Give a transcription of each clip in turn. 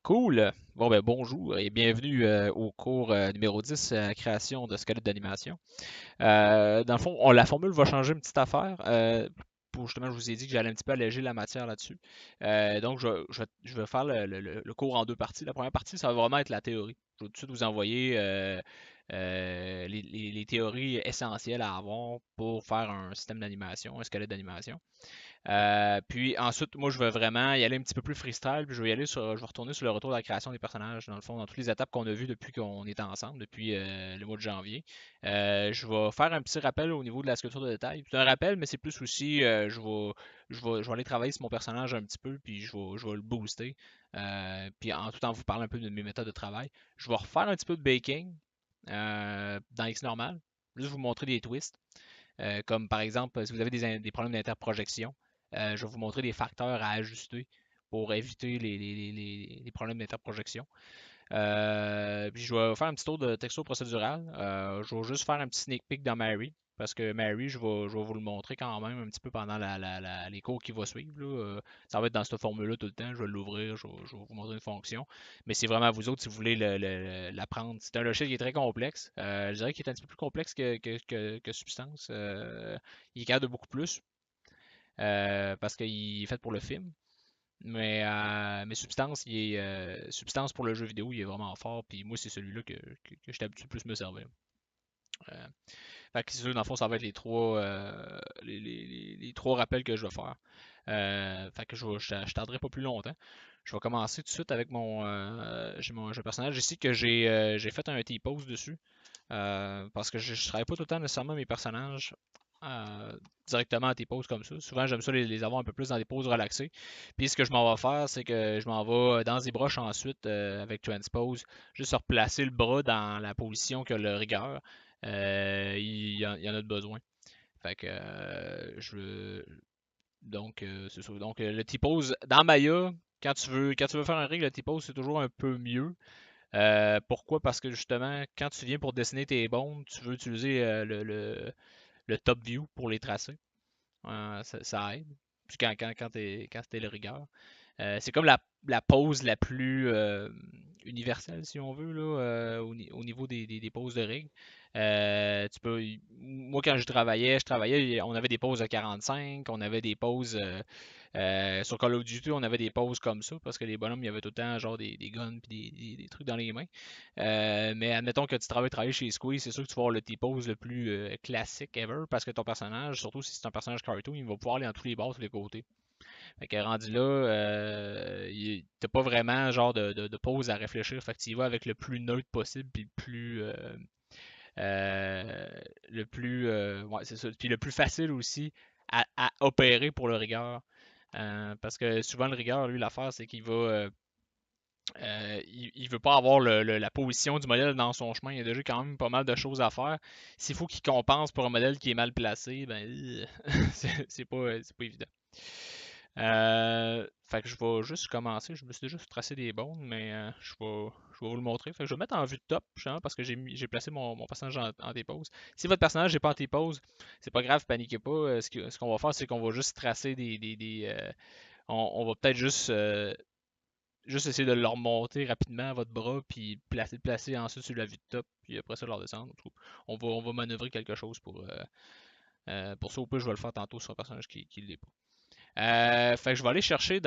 Cool. Bon, ben, bonjour et bienvenue au cours numéro 10, création de squelettes d'animation. Dans le fond, la formule va changer une petite affaire. Pour justement, je vous ai dit que j'allais un petit peu alléger la matière là-dessus. Donc, je vais faire le cours en deux parties. La première partie, ça va vraiment être la théorie. Je vais tout de suite vous envoyer les théories essentielles à avoir pour faire un système d'animation, un squelette d'animation. Puis ensuite, moi, je vais vraiment y aller un petit peu plus freestyle, puis je vais retourner sur le retour de la création des personnages, dans le fond, dans toutes les étapes qu'on a vues depuis qu'on est ensemble, depuis le mois de janvier. Je vais faire un petit rappel au niveau de la sculpture de détail. C'est un rappel, mais c'est plus aussi, je vais aller travailler sur mon personnage un petit peu, puis je vais le booster. Puis tout en vous parlant un peu de mes méthodes de travail. Je vais refaire un petit peu de baking dans X normal, juste vous montrer des twists. Comme par exemple, si vous avez des problèmes d'interprojection, je vais vous montrer des facteurs à ajuster pour éviter les problèmes d'interprojection. Puis je vais faire un petit tour de texture procédurale. Je vais juste faire un petit sneak peek dans Mary. Parce que Mary, je vais vous le montrer quand même un petit peu pendant les cours qui vont suivre, là. Ça va être dans cette formule-là tout le temps. Je vais l'ouvrir, je vais vous montrer une fonction. Mais c'est vraiment à vous autres si vous voulez l'apprendre. C'est un logiciel qui est très complexe. Je dirais qu'il est un petit peu plus complexe que Substance. Il est capable de beaucoup plus parce qu'il est fait pour le film. Mais Substance, Substance pour le jeu vidéo, il est vraiment fort. Puis moi, c'est celui-là que j'étais habitué de plus me servir. Euh, Fait que c'est sûr, dans le fond, ça va être les trois rappels que je vais faire. Fait que je tarderai pas plus longtemps. Je vais commencer tout de suite avec j'ai un personnage ici que j'ai fait un T-pose dessus. Parce que je ne travaille pas tout le temps nécessairement mes personnages directement à tes poses comme ça. Souvent, j'aime ça les avoir un peu plus dans des poses relaxées. Puis ce que je m'en vais faire, c'est que je m'en vais dans ZBrush ensuite avec Transpose, juste replacer le bras dans la position que le rigueur. Il y en a de besoin. Fait que c'est ça. Donc le T-pose dans Maya, quand tu veux faire un rig, le T-pose c'est toujours un peu mieux. Pourquoi? Parce que justement, quand tu viens pour dessiner tes bombes, tu veux utiliser le top view pour les tracer. Ça aide. Puis quand t'es le rigueur. C'est comme la pose la plus universelle, si on veut, là, au niveau des poses de règles. Moi, quand je travaillais, on avait des poses de 45, on avait des poses sur Call of Duty, on avait des poses comme ça, parce que les bonhommes, il y avait tout le temps genre des guns et des trucs dans les mains. Mais admettons que tu travailles chez Squeeze, c'est sûr que tu vas avoir le T-pose le plus classique ever, parce que ton personnage, surtout si c'est un personnage cartoon, il va pouvoir aller dans tous les bords, tous les côtés. Fait que rendu là, t'as pas vraiment genre de pause à réfléchir. Fait que tu y vas avec le plus neutre possible, puis euh, ouais, c'est ça. Puis le plus facile aussi à opérer pour le rigueur. Parce que souvent le rigueur, lui, l'affaire, c'est qu'il va il veut pas avoir la position du modèle dans son chemin. Il y a déjà quand même pas mal de choses à faire. S'il faut qu'il compense pour un modèle qui est mal placé, ben c'est pas évident. Fait que je vais juste commencer. Je me suis déjà tracé des bonnes, mais je vais vous le montrer. Fait que je vais mettre en vue de top, justement, parce que j'ai placé mon personnage en dépose. Si votre personnage n'est pas en dépose, c'est pas grave, paniquez pas. Ce qu'on va faire, c'est qu'on va juste tracer on va peut-être juste essayer de le remonter rapidement à votre bras, puis placer ensuite sur la vue de top, puis après ça, le redescendre. On va manœuvrer quelque chose pour ça. Ou plus, je vais le faire tantôt sur un personnage qui l'est pas. Fait que je vais aller chercher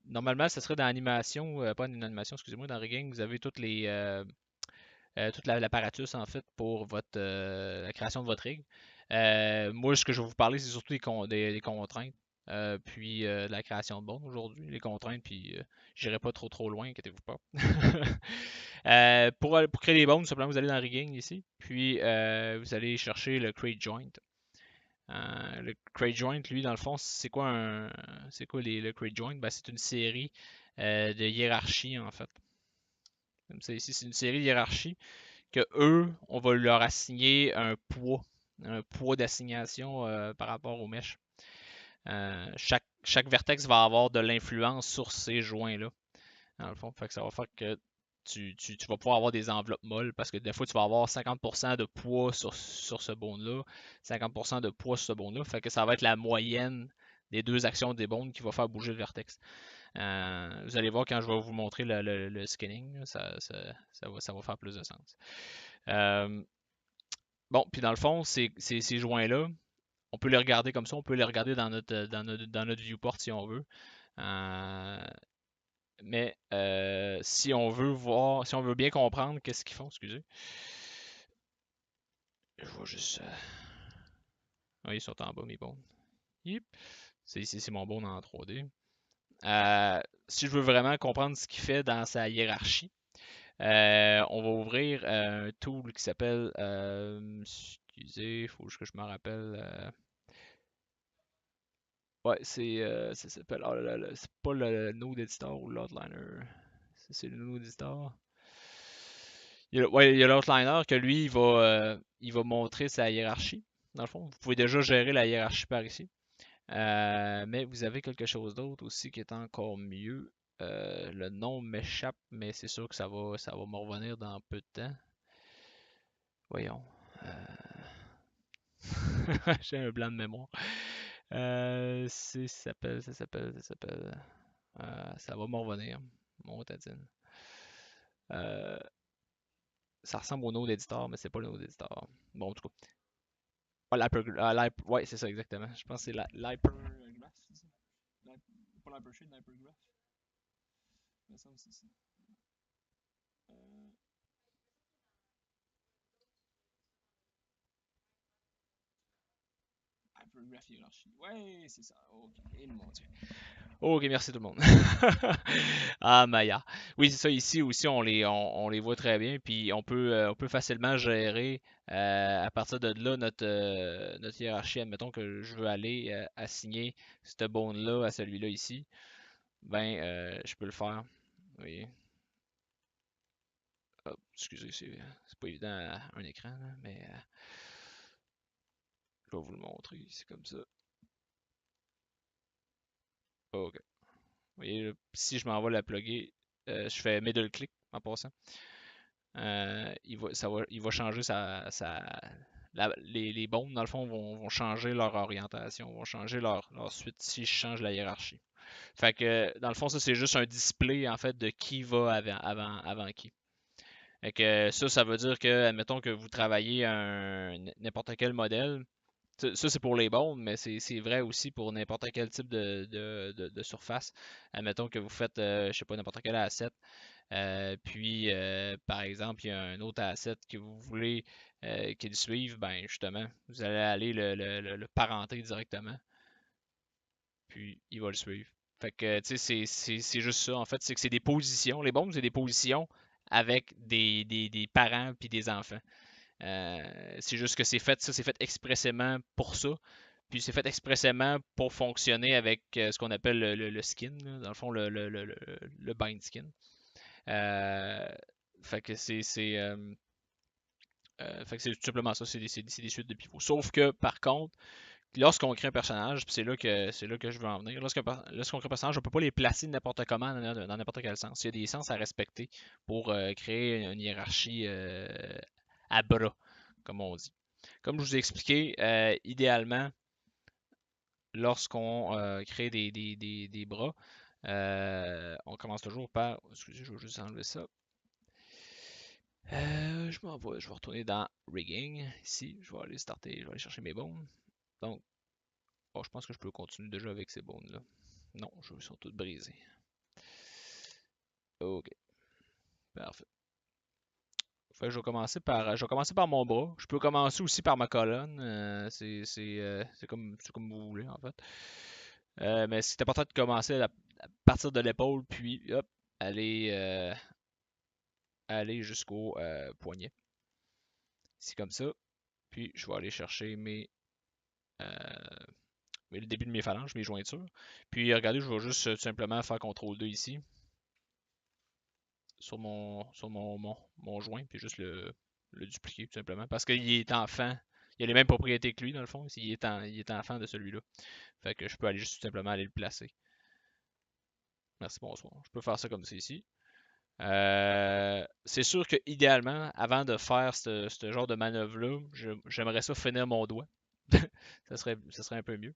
normalement, ce serait dans l'animation, pas une animation, excusez-moi, dans Rigging, vous avez toute l'apparatus en fait pour la création de votre rig. Moi, ce que je vais vous parler, c'est surtout des contraintes, puis de la création de bornes aujourd'hui, les contraintes, puis j'irai pas trop loin, inquiétez-vous pas. Pour créer des bornes, simplement vous allez dans Rigging ici, puis vous allez chercher le Create Joint. Le Crate Joint, lui, dans le fond, c'est quoi le Crate Joint? Ben, c'est une série de hiérarchie, en fait. C'est une série de hiérarchie que eux, on va leur assigner un poids d'assignation par rapport aux mèches. Chaque vertex va avoir de l'influence sur ces joints-là. Dans le fond, fait que ça va faire que tu vas pouvoir avoir des enveloppes molles parce que des fois, tu vas avoir 50% de poids sur ce bone-là, 50% de poids sur ce bone-là. Fait que ça va être la moyenne des deux actions des bonds qui va faire bouger le vertex. Vous allez voir quand je vais vous montrer le skinning, ça va faire plus de sens. Bon, puis dans le fond, ces joints-là, on peut les regarder comme ça, on peut les regarder dans notre viewport si on veut. Mais si on veut voir, si on veut bien comprendre qu'est-ce qu'ils font, excusez. Je vois juste. Oui, ils sont en bas, mes bones. Yep. C'est mon bone en 3D. Si je veux vraiment comprendre ce qu'il fait dans sa hiérarchie, on va ouvrir un tool qui s'appelle. Excusez, il faut que je me rappelle. Ouais, ça s'appelle. Oh là là, c'est pas le Node Editor ou l'Outliner. C'est le Node Editor. Ouais, il y a l'Outliner que lui, il va montrer sa hiérarchie. Dans le fond, vous pouvez déjà gérer la hiérarchie par ici. Mais vous avez quelque chose d'autre aussi qui est encore mieux. Le nom m'échappe, mais c'est sûr que ça va me revenir dans peu de temps. Voyons. J'ai un blanc de mémoire. Ça s'appelle. Ça va me revenir. Mon tatine. Ça ressemble au Node Editor, mais c'est pas le Node Editor. Bon, en tout cas. Ouais, c'est ça exactement. Je pense que c'est l'hypergraph, c'est ça? Pas l'hypersheet, l'hypergraph. Il me semble que c'est ça. Euh, Hypergraph hiérarchie. Ouais, c'est ça. Ok. Et mon Dieu. Ok, merci tout le monde. Ah, Maya. Oui, c'est ça. Ici aussi, on les voit très bien. Puis on peut facilement gérer à partir de là notre hiérarchie. Admettons que je veux aller assigner ce bone-là à celui-là ici. Ben, je peux le faire. Vous voyez. Hop, excusez, c'est pas évident à un écran, là, mais je vais vous le montrer. C'est comme ça. Ok. Vous voyez, là, si je m'en vais la plugger, je fais middle click en passant. Il va changer les bombes, dans le fond, vont changer leur orientation, vont changer leur suite si je change la hiérarchie. Fait que, dans le fond, ça, c'est juste un display, en fait, de qui va avant qui. Fait que ça veut dire que, admettons que vous travaillez n'importe quel modèle. Ça, c'est pour les bombes, mais c'est vrai aussi pour n'importe quel type de surface. Admettons que vous faites, je sais pas, n'importe quel asset. Puis, par exemple, il y a un autre asset que vous voulez qu'il suive, ben justement, vous allez aller le parenter directement, puis il va le suivre. Fait que, tu sais, c'est juste ça, en fait, c'est que c'est des positions. Les bombes, c'est des positions avec des parents puis des enfants. C'est juste que c'est fait expressément pour ça. Puis c'est fait expressément pour fonctionner avec ce qu'on appelle le skin, là, dans le fond, le bind skin. Euh, fait que fait que c'est tout simplement ça, c'est des suites de pivots. Sauf que par contre, lorsqu'on crée un personnage, puis c'est là que je veux en venir, lorsqu'on crée un personnage, on peut pas les placer n'importe comment dans n'importe quel sens. Il y a des sens à respecter pour créer une hiérarchie à bras, comme on dit. Comme je vous ai expliqué, idéalement, lorsqu'on crée des bras, on commence toujours par. Excusez, je vais juste enlever ça. Je vais retourner dans Rigging. Ici, je vais aller starter, je vais aller chercher mes bones. Donc, bon, je pense que je peux continuer déjà avec ces bones-là. Non, ils sont toutes brisées. Ok, parfait. Fait que je vais commencer par mon bras. Je peux commencer aussi par ma colonne. C'est comme vous voulez, en fait. Mais c'est important de commencer à partir de l'épaule, puis hop, aller, aller jusqu'au poignet. C'est comme ça. Puis je vais aller chercher euh, le début de mes phalanges, mes jointures. Puis regardez, je vais juste tout simplement faire CTRL 2 ici sur mon joint, puis juste le dupliquer tout simplement. Parce qu'il est enfant. Il a les mêmes propriétés que lui, dans le fond. Il est enfant de celui-là. Fait que je peux aller juste tout simplement aller le placer. Merci, bonsoir. Je peux faire ça comme ça ici. C'est sûr que idéalement, avant de faire ce genre de manœuvre-là, j'aimerais ça finir mon doigt. Ça serait un peu mieux.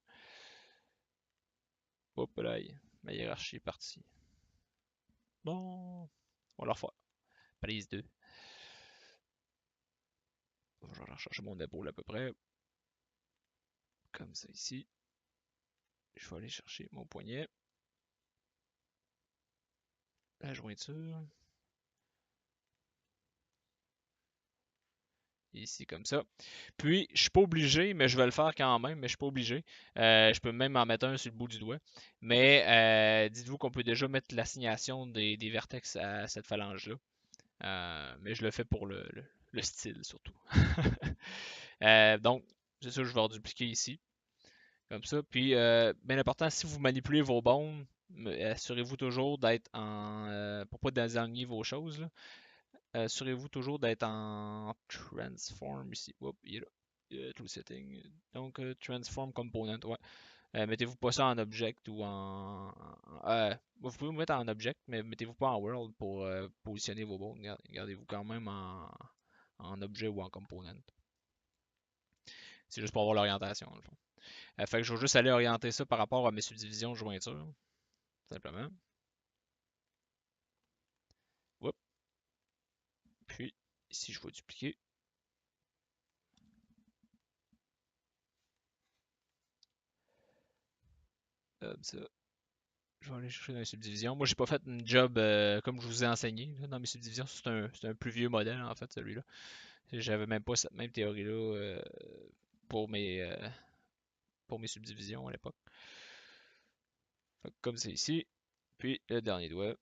Hop là, ma hiérarchie est partie. Bon, on va la refaire. Prise 2. Je vais rechercher mon épaule à peu près. Comme ça ici. Je vais aller chercher mon poignet. La jointure. Ici comme ça. Puis, je suis pas obligé, mais je vais le faire quand même, mais je suis pas obligé. Je peux même en mettre un sur le bout du doigt. Mais dites-vous qu'on peut déjà mettre l'assignation des vertex à cette phalange-là. Mais je le fais pour le style surtout. Donc, c'est ça, je vais redupliquer ici. Comme ça. Puis, bien important, si vous manipulez vos bombes, assurez-vous toujours d'être en. Pour pas désigner vos choses, là, assurez-vous toujours d'être en transform ici. Oups, il est là. Tout le setting. Donc, transform component, ouais. Mettez-vous pas ça en object ou vous pouvez vous mettre en object, mais mettez-vous pas en world pour positionner vos bombes. Gardez-vous quand même en objet ou en component. C'est juste pour avoir l'orientation, dans le fond. Fait que je vais juste aller orienter ça par rapport à mes subdivisions de jointure, simplement. Oups. Puis, ici, je vais dupliquer. Comme ça. Je vais aller chercher dans les subdivisions. Moi, j'ai pas fait une job comme je vous ai enseigné là, dans mes subdivisions. C'est un plus vieux modèle, en fait, celui-là. J'avais même pas cette même théorie-là pour mes subdivisions à l'époque. Comme c'est ici. Puis, le dernier doigt.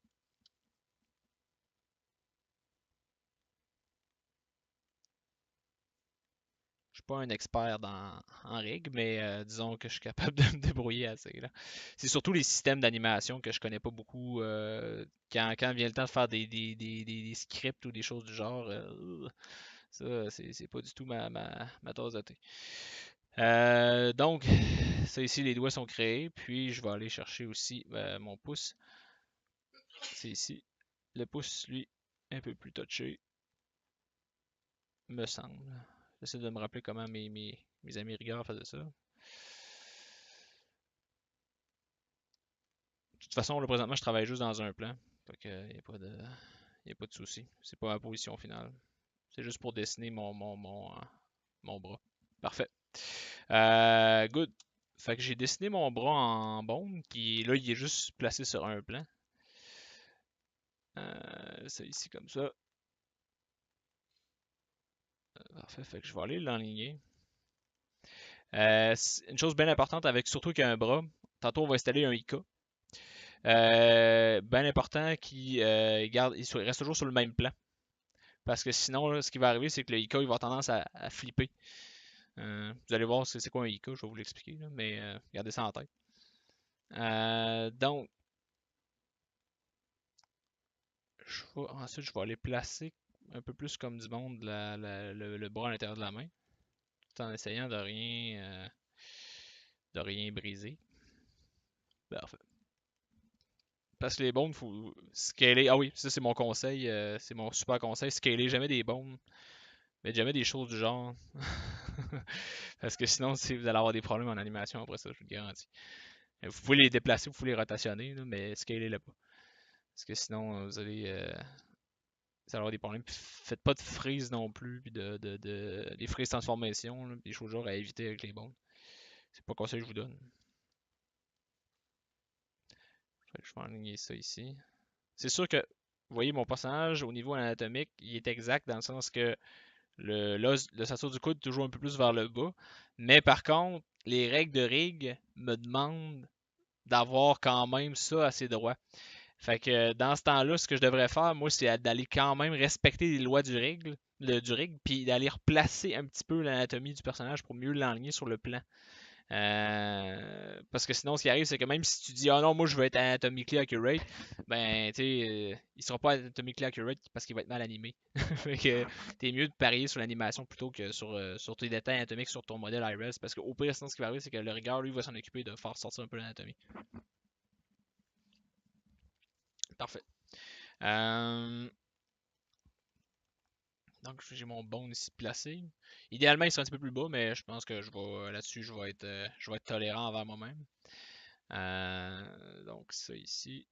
Je suis pas un expert en règles, mais disons que je suis capable de me débrouiller assez. Là. C'est surtout les systèmes d'animation que je connais pas beaucoup. Quand vient le temps de faire des scripts ou des choses du genre, ça, c'est pas du tout ma tasse de thé. Donc, ça ici, les doigts sont créés. Puis, je vais aller chercher aussi mon pouce. C'est ici. Le pouce, lui, un peu plus touché, me semble. J'essaie de me rappeler comment mes amis rigueur faisaient ça. De toute façon, là, présentement, je travaille juste dans un plan. Fait que, y a pas de souci. C'est pas ma position finale. C'est juste pour dessiner mon bras. Parfait. Good. Fait que j'ai dessiné mon bras en bombe, qui là, il est juste placé sur un plan. C'est ici comme ça. Parfait. Fait que je vais aller l'enligner. Une chose bien importante avec surtout qu'il y a un bras, tantôt on va installer un IK. Bien important qu'il il reste toujours sur le même plan. Parce que sinon, là, ce qui va arriver, c'est que le IK il va avoir tendance à flipper. Vous allez voir c'est quoi un IK, je vais vous l'expliquer, mais gardez ça en tête. Donc, ensuite, je vais aller placer un peu plus comme du monde le bras à l'intérieur de la main, tout en essayant de rien briser. Parfait. Parce que les bombes, il faut scaler. Ah oui, ça c'est mon conseil, c'est mon super conseil. Scaler jamais des bombes, mais jamais des choses du genre. Parce que sinon, vous allez avoir des problèmes en animation après ça, je vous le garantis. Vous pouvez les déplacer, vous pouvez les rotationner, là, mais scalez-les pas. Parce que sinon, vous allez avoir des problèmes. Puis faites pas de freeze non plus, puis des freeze transformation, là, des choses genre à éviter avec les bombes. C'est pas le conseil que je vous donne. Fait que je vais aligner ça ici. C'est sûr que, vous voyez, mon personnage, au niveau anatomique, il est exact dans le sens que le sasso du coude est toujours un peu plus vers le bas. Mais par contre, les règles de rig me demandent d'avoir quand même ça assez droit. Fait que dans ce temps-là, ce que je devrais faire, moi, c'est d'aller quand même respecter les lois du rig, puis d'aller replacer un petit peu l'anatomie du personnage pour mieux l'enligner sur le plan. Parce que sinon, ce qui arrive, c'est que même si tu dis, ah non, moi je veux être anatomically accurate, ben, tu sais, il sera pas anatomically accurate parce qu'il va être mal animé. Fait que t'es mieux de parier sur l'animation plutôt que sur tes détails anatomiques sur ton modèle IRES. Parce qu'au pire, sinon, ce qui va arriver, c'est que le rigueur, lui, va s'en occuper de faire sortir un peu l'anatomie. Parfait. Donc, j'ai mon bone ici placé. Idéalement, il serait un petit peu plus bas, mais je pense que là-dessus, je vais être tolérant envers moi-même. Donc ça ici,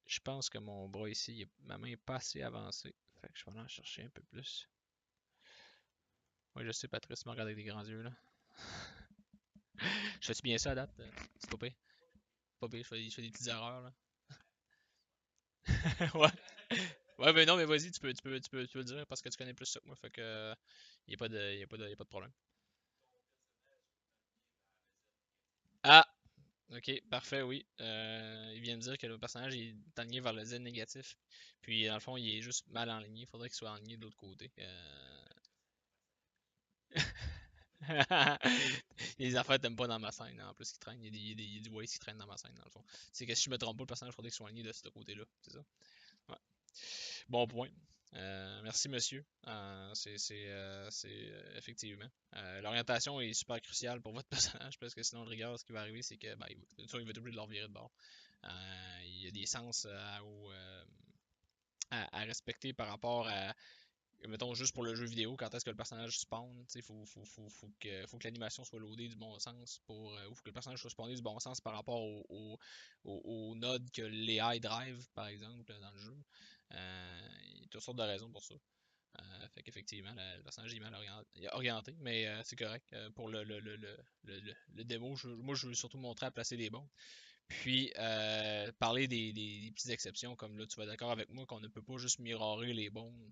je pense que mon bras ici, ma main est pas assez avancée. Fait que je vais aller en chercher un peu plus. Oui, je sais, Patrice me regarde avec des grands yeux là. Je fais-tu bien ça à date? C'est pas pire. Pas pire, je fais des petites erreurs là. Ouais. Ouais, mais non, mais vas-y, tu peux le dire parce que tu connais plus ça que moi. Fait que y a pas de, y a pas de problème. Ah! Ok, parfait, oui. Il vient de dire que le personnage est aligné vers le Z négatif. Puis dans le fond, il est juste mal enligné. Il faudrait qu'il soit aligné de l'autre côté. Les affaires t'aimes pas dans ma scène, en plus qui traîne. Il y a du Waze qui traîne dans ma scène, dans le fond. C'est que si je me trompe pas, le personnage faudrait qu'il soit aligné de ce côté-là. C'est ça? Ouais. Bon point. Merci, monsieur. Effectivement. L'orientation est super cruciale pour votre personnage parce que sinon, le rigueur, ce qui va arriver, c'est que il va être obligé de leur virer de bord. Il y a des sens à respecter par rapport à, mettons, juste pour le jeu vidéo, quand est-ce que le personnage spawn, il faut que l'animation soit loadée du bon sens ou faut que le personnage soit spawné du bon sens par rapport au node que l'AI drive, par exemple, dans le jeu. Il y a toutes sortes de raisons pour ça. Fait qu'effectivement, le personnage est mal orienté, mais c'est correct. Pour le démo, moi je veux surtout montrer à placer des bombes. Puis, parler des petites exceptions, comme là, tu vas d'accord avec moi qu'on ne peut pas juste mirorer les bombes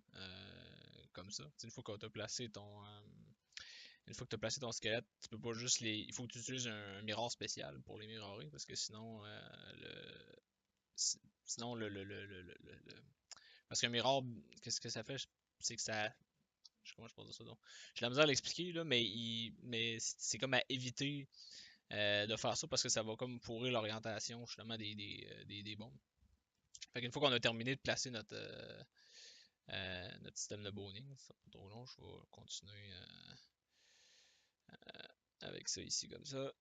comme ça. T'sais, une fois que tu as placé ton squelette, tu peux pas juste les. Il faut que tu utilises un miroir spécial pour les mirorer, parce que sinon, sinon parce qu'un miroir, qu'est-ce que ça fait? C'est que ça. Comment je peux dire ça donc? J'ai la misère à l'expliquer, là, mais c'est comme à éviter de faire ça parce que ça va comme pourrir l'orientation justement des bombes. Fait qu'une fois qu'on a terminé de placer notre système de boning, ça pas trop long, je vais continuer avec ça ici comme ça.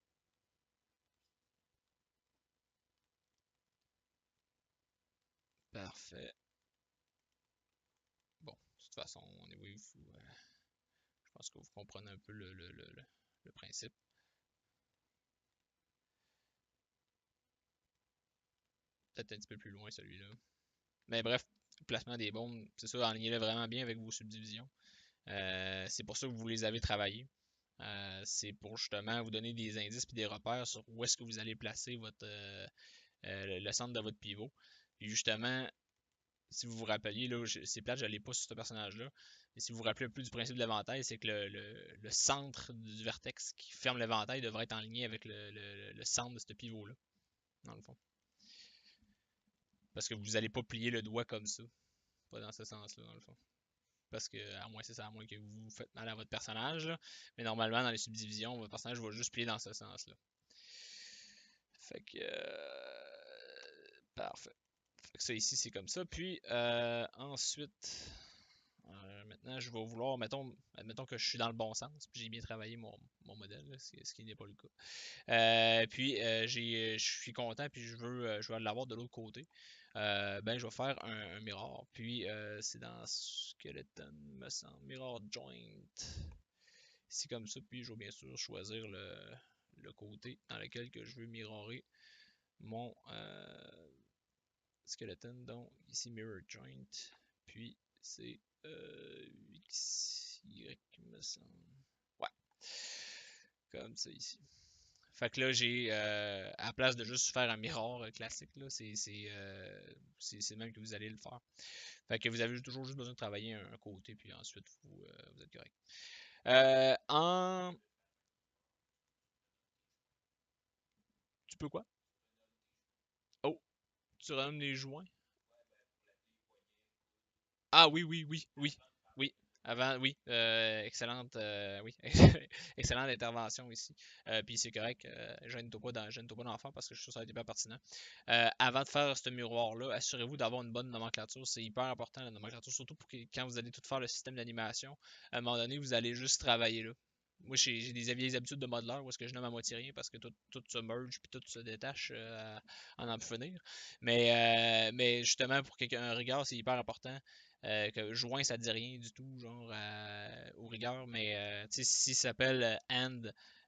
Parfait. Bon, de toute façon, je pense que vous comprenez un peu le principe. Peut-être un petit peu plus loin celui-là. Mais bref, placement des bombes, c'est ça, enlignez-le vraiment bien avec vos subdivisions. C'est pour ça que vous les avez travaillées. C'est pour justement vous donner des indices et des repères sur où est-ce que vous allez placer le centre de votre pivot. Et justement, si vous vous rappeliez, là, c'est plate, je n'allais pas sur ce personnage-là. Mais si vous vous rappelez un peu du principe de l'éventail, c'est que le centre du vertex qui ferme l'éventail devrait être en ligne avec le centre de ce pivot-là, dans le fond. Parce que vous n'allez pas plier le doigt comme ça. Pas dans ce sens-là, dans le fond. Parce que, à moins, c'est ça, à moins que vous faites mal à votre personnage, là. Mais normalement, dans les subdivisions, votre personnage va juste plier dans ce sens-là. Fait que. Parfait. Fait que ça ici, c'est comme ça. Puis, ensuite. Maintenant, je vais vouloir, admettons que je suis dans le bon sens, puis j'ai bien travaillé mon modèle, là, ce qui n'est pas le cas. Puis, je suis content, puis je veux l'avoir de l'autre côté. Ben, je vais faire un mirror. Puis, c'est dans Skeleton, me semble. Mirror Joint. C'est comme ça. Puis, je vais bien sûr choisir le côté dans lequel que je veux mirrorer mon Skeleton. Donc, ici, Mirror Joint. Puis, c'est XY, me semble. Ouais. Comme ça ici. Fait que là, à la place de juste faire un mirror classique, là, c'est même que vous allez le faire. Fait que vous avez toujours juste besoin de travailler un côté, puis ensuite, vous êtes correct. En. Tu peux quoi? Oh, tu renommes les joints? Ah oui, oui, oui, oui, oui. Avant, oui, excellente, oui, excellente intervention ici. Puis c'est correct, gêne-toi pas d'enfant parce que je suis sûr que ça a été pas pertinent. Avant de faire ce miroir-là, assurez-vous d'avoir une bonne nomenclature. C'est hyper important la nomenclature, surtout pour que quand vous allez tout faire le système d'animation, à un moment donné, vous allez juste travailler là. Moi, j'ai des vieilles habitudes de modeleur où est-ce que je nomme à moitié rien parce que tout se merge puis tout se détache en en finir. Mais justement, pour quelqu'un un rigueur, c'est hyper important. Que joint, ça dit rien du tout, genre, aux rigueurs, mais si ça s'appelle and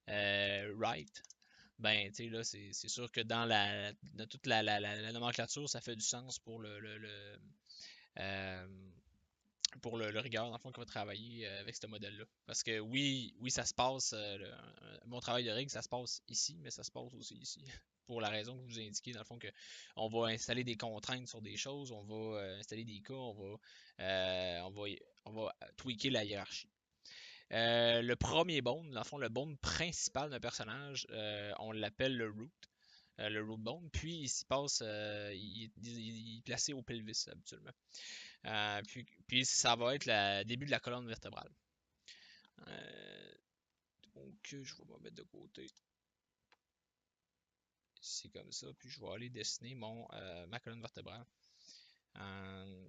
right, ben, tu sais, là, c'est sûr que dans toute la nomenclature, ça fait du sens euh, pour le rigueur, dans le fond, qu'on va travailler avec ce modèle-là. Parce que oui, ça se passe, mon travail de rig, ça se passe ici, mais ça se passe aussi ici. Pour la raison que vous indiquez, dans le fond, que on va installer des contraintes sur des choses, on va installer des cas, on va tweaker la hiérarchie. Le premier bone, dans le fond, le bone principal d'un personnage, on l'appelle le root bone, puis il s'y passe, il est placé au pelvis habituellement. Puis ça va être le début de la colonne vertébrale. Euh, donc, je vais me mettre de côté. C'est comme ça. Puis je vais aller dessiner ma colonne vertébrale.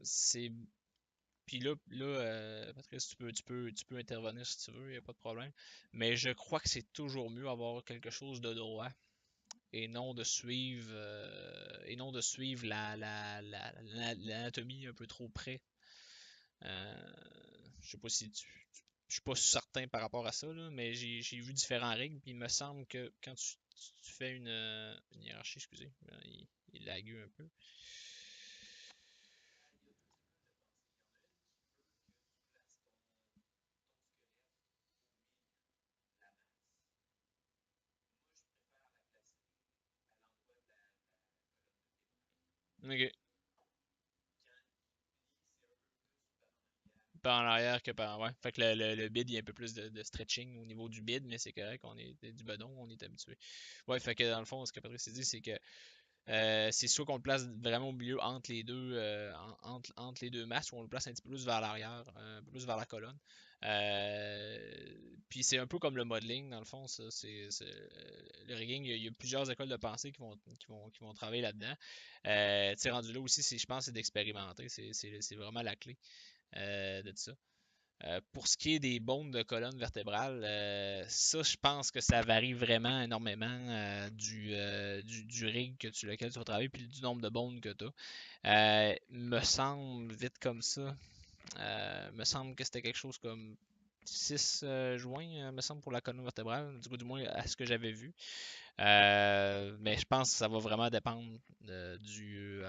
C'est Puis là, Patrice, tu peux intervenir si tu veux, il n'y a pas de problème. Mais je crois que c'est toujours mieux avoir quelque chose de droit et non de suivre l'anatomie un peu trop près. Je sais pas si je suis pas certain par rapport à ça, là, mais j'ai vu différents règles, puis il me semble que quand tu fais une hiérarchie, excusez, il lague un peu. Ok. Par en arrière que par. Ouais. Fait que le bid, il y a un peu plus de stretching au niveau du bid, mais c'est correct, on est du bedon, on est habitué. Ouais, fait que dans le fond, ce que Patrice s'est dit, c'est que c'est soit qu'on le place vraiment au milieu entre les deux, entre les deux masses, ou on le place un petit peu plus vers l'arrière, un peu plus vers la colonne. Puis c'est un peu comme le modeling, dans le fond, ça. Le rigging, il y a plusieurs écoles de pensée qui vont travailler là-dedans. Tu sais, rendu là aussi, je pense, c'est d'expérimenter. C'est vraiment la clé de ça. Pour ce qui est des bones de colonne vertébrale, ça, je pense que ça varie vraiment énormément du rig lequel tu vas travailler, puis du nombre de bones que tu as. Me semble, vite comme ça, me semble que c'était quelque chose comme 6 joints, me semble, pour la colonne vertébrale, du coup, du moins à ce que j'avais vu. Mais je pense que ça va vraiment dépendre du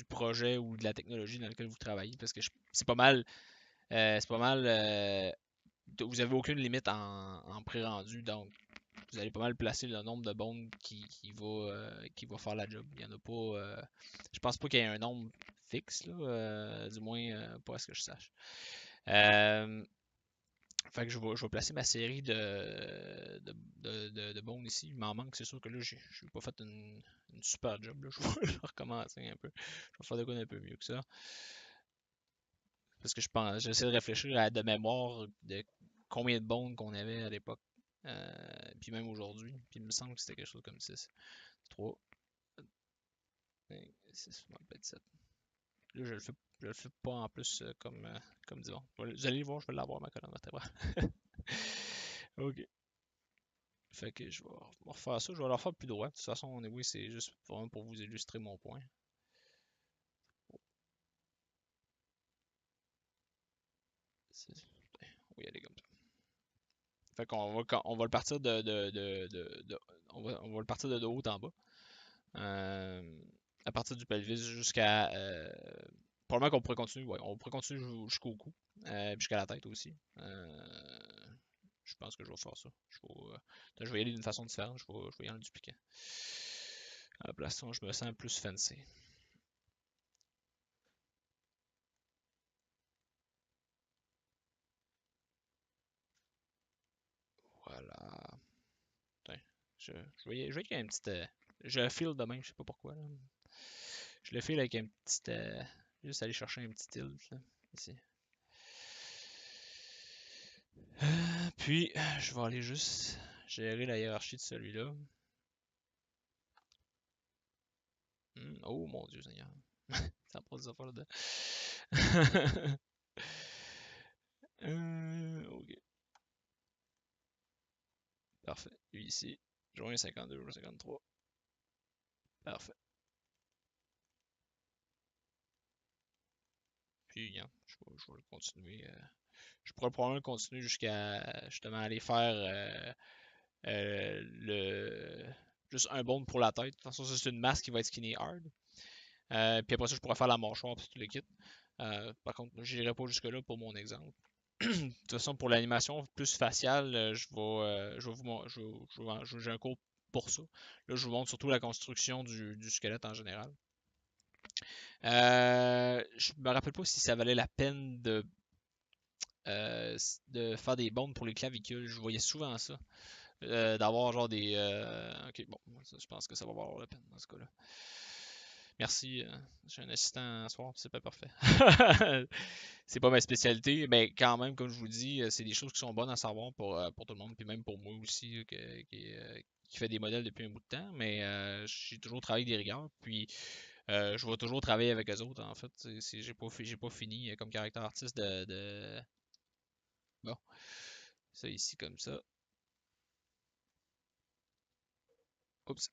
projet ou de la technologie dans laquelle vous travaillez, parce que c'est pas mal, vous avez aucune limite en pré-rendu, donc vous allez pas mal placer le nombre de bones qui va faire la job. Il y en a pas, je pense pas qu'il y ait un nombre fixe, là, du moins pas à ce que je sache. Euh, Fait que je vais placer ma série de bones ici. Il m'en manque, c'est sûr que là, j'ai pas fait une super job. Là. Je vais recommencer un peu. Je vais faire de quoi d'un peu mieux que ça. Parce que j'essaie de réfléchir de mémoire de combien de bones qu'on avait à l'époque. Puis même aujourd'hui. Puis il me semble que c'était quelque chose comme 6. 3, 6, peut-être 7. Là, je le fais pas en plus comme disons. Vous allez voir, je vais l'avoir ma colonne vertébrale. Ok. Fait que je vais refaire ça. Je vais leur faire plus droit. De toute façon, oui, c'est juste vraiment pour vous illustrer mon point. On va y aller comme ça. Fait qu'on on va le partir on va le partir de haut en bas. Euh, à partir du pelvis jusqu'à. Probablement qu'on pourrait continuer. Ouais, on pourrait continuer jusqu'au cou. Jusqu'à la tête aussi. Je pense que je vais faire ça. Je vais y aller d'une façon différente. Je vais y aller en le dupliquant. À la place, je me sens plus fancy. Voilà. Putain, je vais y aller avec un petit. Je le feel de même, je sais pas pourquoi. Là. Je le feel avec un petit. Juste aller chercher un petit tilt là, ici. Puis, je vais aller juste gérer la hiérarchie de celui-là. Oh mon Dieu Seigneur. Ça prend des affaires là-dedans. Ok, parfait. Lui ici, joint 52, joint 53. Parfait. Puis, hein, je vais le continuer. Je pourrais probablement le continuer jusqu'à justement aller faire juste un bone pour la tête. De toute façon, ça, c'est une masse qui va être skinny hard. Puis après ça, je pourrais faire la mâchoire puis tout le kit. Par contre, je n'irai pas jusque-là pour mon exemple. De toute façon, pour l'animation plus faciale, je vais vous j'ai un cours pour ça. Là, je vous montre surtout la construction du squelette en général. Je me rappelle pas si ça valait la peine de faire des bondes pour les clavicules. Je voyais souvent ça. D'avoir genre des. Ok, bon, ça, je pense que ça va valoir la peine dans ce cas-là. Merci. J'ai un assistant ce soir, c'est pas parfait. C'est pas ma spécialité, mais quand même, comme je vous dis, c'est des choses qui sont bonnes à savoir pour tout le monde, puis même pour moi aussi, qui fait des modèles depuis un bout de temps, mais j'ai toujours travaillé avec des rigueurs, puis je vais toujours travailler avec eux autres, en fait. J'ai pas fini comme caractère artiste Bon, ça ici comme ça. Oups.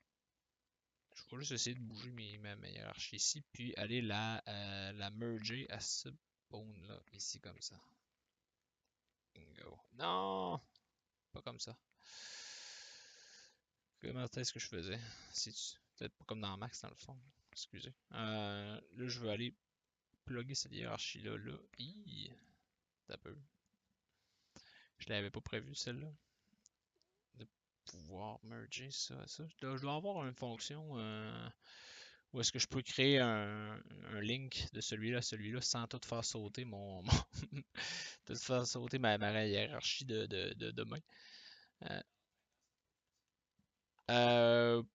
Je vais juste essayer de bouger ma hiérarchie ici, puis aller la merger à ce bone-là, ici comme ça. Bingo. Non! Pas comme ça. Comment est-ce que je faisais? Peut-être pas comme dans Max dans le fond. Excusez. Là, je veux aller plugger cette hiérarchie-là. Là. T'as peu. Je l'avais pas prévu celle-là. De pouvoir merger ça à ça. Je dois avoir une fonction où est-ce que je peux créer un link de celui-là à celui-là sans tout faire sauter tout faire sauter ma hiérarchie de main.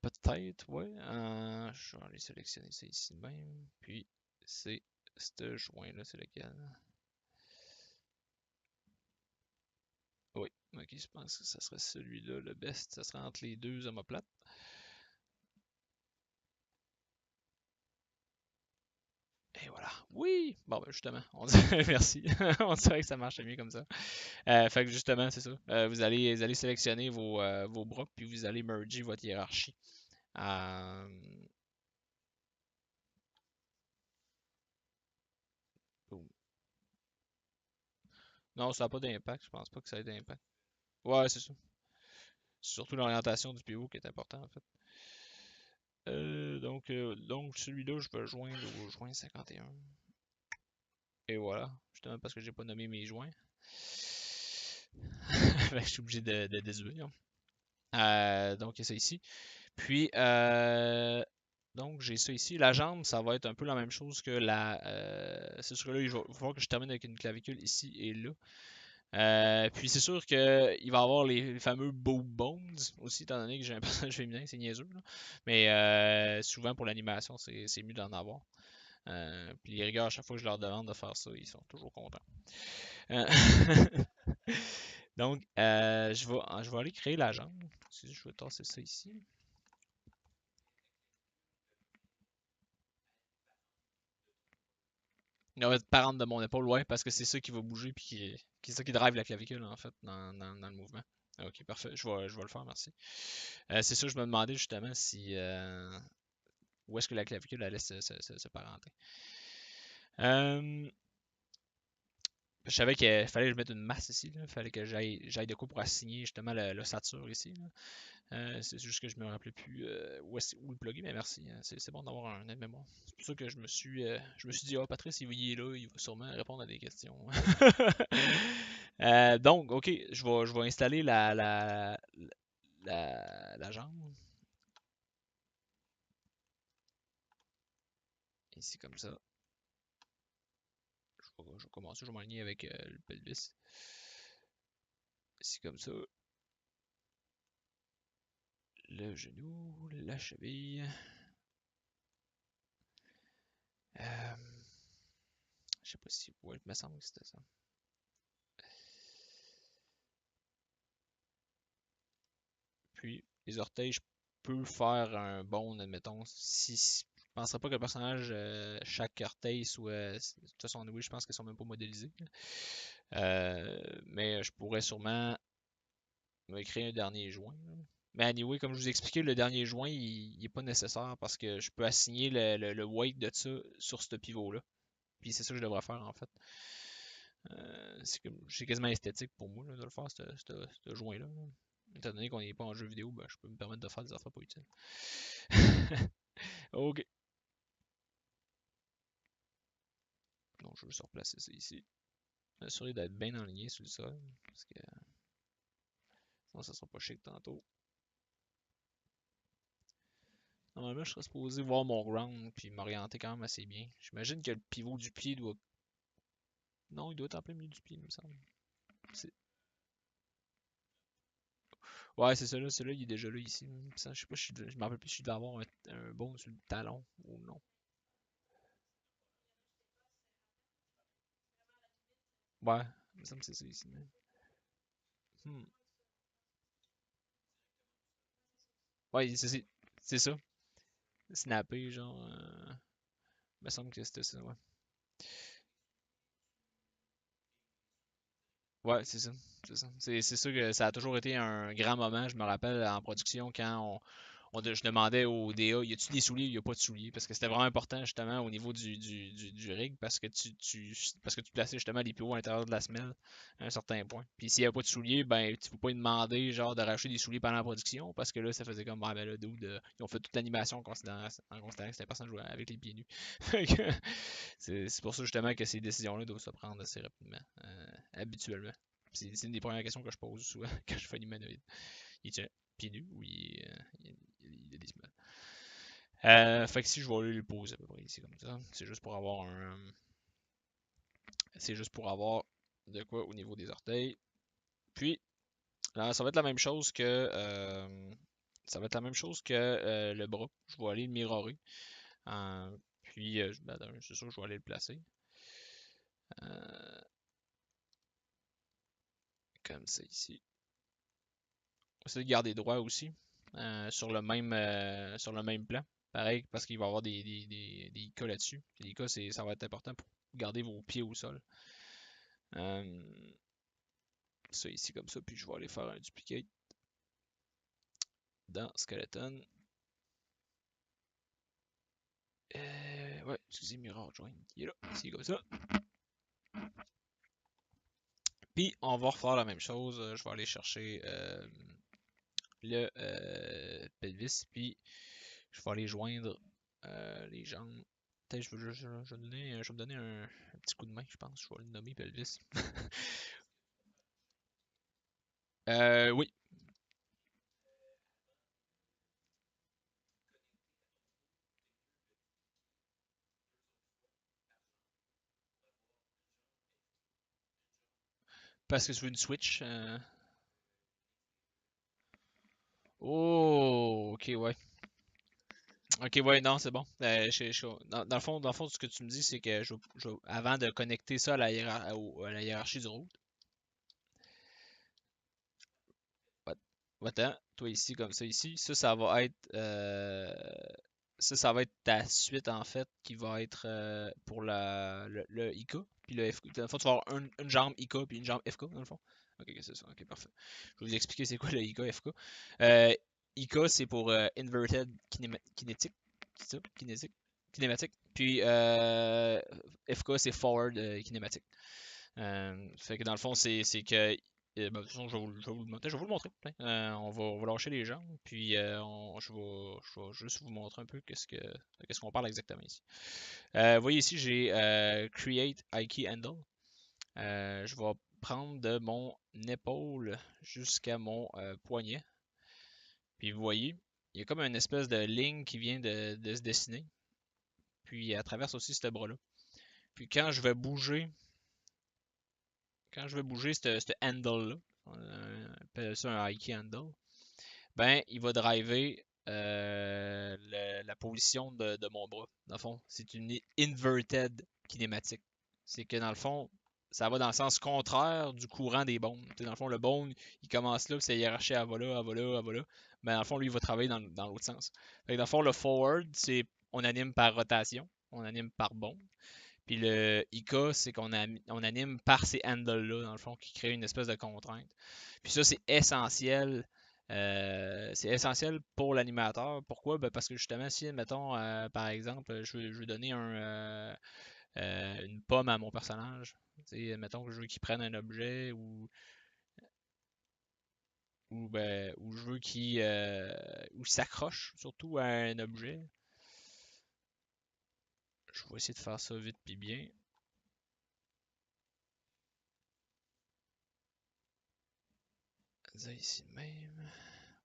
Peut-être, ouais. Je vais aller sélectionner ça ici même. Puis, c'est ce joint-là, c'est lequel? Oui, ok, je pense que ça serait celui-là, le best. Ça serait entre les deux omoplates. Et voilà. Oui! Bon, ben justement, merci. On dirait que ça marche mieux comme ça. Fait que justement, c'est ça. Vous allez sélectionner vos bras, puis vous allez merger votre hiérarchie. Euh, Non, ça n'a pas d'impact. Je pense pas que ça ait d'impact. Ouais, c'est ça. C'est surtout l'orientation du PO qui est important en fait. Donc celui-là, je vais joindre au joint 51. Et voilà, justement parce que j'ai pas nommé mes joints. Je suis obligé de désuire. Donc, il y a ça ici. Puis, donc, j'ai ça ici. La jambe, ça va être un peu la même chose que c'est sûr que là, il va falloir que je termine avec une clavicule ici et là. Puis c'est sûr qu'il va y avoir les fameux bow bones aussi, étant donné que j'ai un personnage féminin, c'est niaiseux. Là. Mais souvent pour l'animation, c'est mieux d'en avoir. Puis les rigueurs, à chaque fois que je leur demande de faire ça, ils sont toujours contents. Euh, Donc, je vais aller créer la jambe. Si je vais tasser ça ici. Il va être parente de mon épaule, ouais, parce que c'est ça qui va bouger, puis qui est ça qui drive la clavicule, en fait, dans le mouvement. Ok, parfait. Je vais le faire, merci. C'est ça, je me demandais justement si où est-ce que la clavicule allait se parenter. Euh, je savais qu'il fallait que je mette une masse ici. Il fallait que j'aille de quoi pour assigner justement l'ossature ici. Là. C'est juste que je me rappelais plus où le plugger, mais merci. C'est bon d'avoir un aide-mémoire. C'est pour ça que je me suis dit, ah, Patrice, il est là, il va sûrement répondre à des questions. Donc, ok, je vais installer la jambe. Ici, comme ça. Je vais commencer, je vais m'aligner avec le pelvis. Ici, comme ça. Le genou, la cheville. Euh, je sais pas si. Ouais, il me semble que c'était ça. Puis, les orteils, je peux faire un bond, admettons. Je ne penserais pas que le personnage, chaque orteil soit. De toute façon, oui, je pense qu'ils sont même pas modélisés. Mais je pourrais sûrement me créer un dernier joint. Là. Mais anyway, comme je vous ai expliqué, le dernier joint, il n'est pas nécessaire parce que je peux assigner le weight de ça sur ce pivot-là. Puis c'est ça que je devrais faire en fait. C'est quasiment esthétique pour moi là, de le faire, ce joint-là. Étant donné qu'on n'est pas en jeu vidéo, ben, je peux me permettre de faire des affaires pas utiles. Ok. Donc, je vais juste replacer ça ici. Assurer d'être bien enligné sur le sol. Parce que sinon, ça sera pas chic tantôt. Normalement, je serais supposé voir mon ground puis m'orienter quand même assez bien. J'imagine que le pivot du pied doit. Non, il doit être en plein milieu du pied, il me semble. Ouais, c'est ça là, celui-là, il est déjà là ici. Ça, je sais pas, je me rappelle plus si je devais avoir un bon sur le talon ou non. Ouais, il me semble que c'est ça ici. Hmm. Ouais, c'est ça. Snappé, genre. Il me semble que c'était ça, ouais. Ouais, c'est ça. C'est ça. C'est sûr que ça a toujours été un grand moment. Je me rappelle en production quand je demandais au DA, y a-tu des souliers, y a pas de souliers, parce que c'était vraiment important justement au niveau du rig, parce que parce que tu plaçais justement les pivots à l'intérieur de la semelle à un certain point. Puis s'il n'y a pas de souliers, ben tu peux pas lui demander genre de racheter des souliers pendant la production, parce que là ça faisait comme ben là, ils ont fait toute l'animation en considérant que c'était personne jouait avec les pieds nus. C'est pour ça justement que ces décisions-là doivent se prendre assez rapidement, habituellement. C'est une des premières questions que je pose souvent quand je fais l'humanoïde. Il tient pieds nus ou il a des semelles. Fait que si je vais aller le poser à peu près ici comme ça, c'est juste pour avoir c'est juste pour avoir de quoi au niveau des orteils. Puis là, ça va être la même chose que le bras. Je vais aller le mirrorer. Puis ben, c'est sûr que je vais aller le placer. Euh, Comme ça ici. On va essayer de garder droit aussi. Sur le même plan. Pareil, parce qu'il va y avoir des IK là-dessus. Les IK, ça va être important pour garder vos pieds au sol. Euh, Ça ici comme ça, puis je vais aller faire un duplicate dans Skeleton. Ouais, excusez, Mirror Join, il est là, ici comme ça. Puis on va refaire la même chose. Je vais aller chercher le pelvis, puis je vais aller joindre les jambes. Peut-être je vais me donner un petit coup de main, je pense. Je vais le nommer pelvis. Oui, parce que tu veux une switch. Oh, ok, ouais. Ok, ouais, non, c'est bon. Dans le fond, ce que tu me dis, c'est que avant de connecter ça à à la hiérarchie du route, va-t'en, toi ici, comme ça ici, ça va être ta suite en fait qui va être pour le IK, puis le FK. Dans le fond, tu vas avoir une jambe IK puis une jambe FK, dans le fond. Ok, c'est ça, ok, parfait. Je vais vous expliquer c'est quoi le IK, FK. Euh, IK, c'est pour Inverted Kinetic, c'est ça, kinématique. Puis FK, c'est Forward Kinématique. Fait que dans le fond, c'est que. Ben, de toute façon, je vais vous le montrer. On va lâcher les jambes, puis je vais juste vous montrer un peu qu'est-ce qu'on parle exactement ici. Vous voyez ici, j'ai Create Ike Handle. Je vais prendre de mon épaule jusqu'à mon poignet. Puis vous voyez, il y a comme une espèce de ligne qui vient de se dessiner. Puis elle traverse aussi ce bras-là. Puis quand je vais bouger ce handle-là, on appelle ça un Hikey handle, ben, il va driver la position de mon bras. Dans le fond, c'est une inverted kinématique. C'est que dans le fond, ça va dans le sens contraire du courant des bones. Dans le fond, le bone, il commence là, puis c'est hiérarchie, elle va là, elle va là, elle va là. Mais dans le fond, lui, il va travailler dans l'autre sens. Fait que dans le fond, le forward, c'est on anime par rotation, on anime par bone. Puis le IK, c'est on anime par ces handles-là, dans le fond, qui créent une espèce de contrainte. Puis ça, c'est essentiel pour l'animateur. Pourquoi? Ben parce que justement, si, mettons, par exemple, je veux donner une pomme à mon personnage, mettons que je veux qu'il prenne un objet ou où je veux qu'il s'accroche surtout à un objet. Je vais essayer de faire ça vite puis bien. Ça ici de même.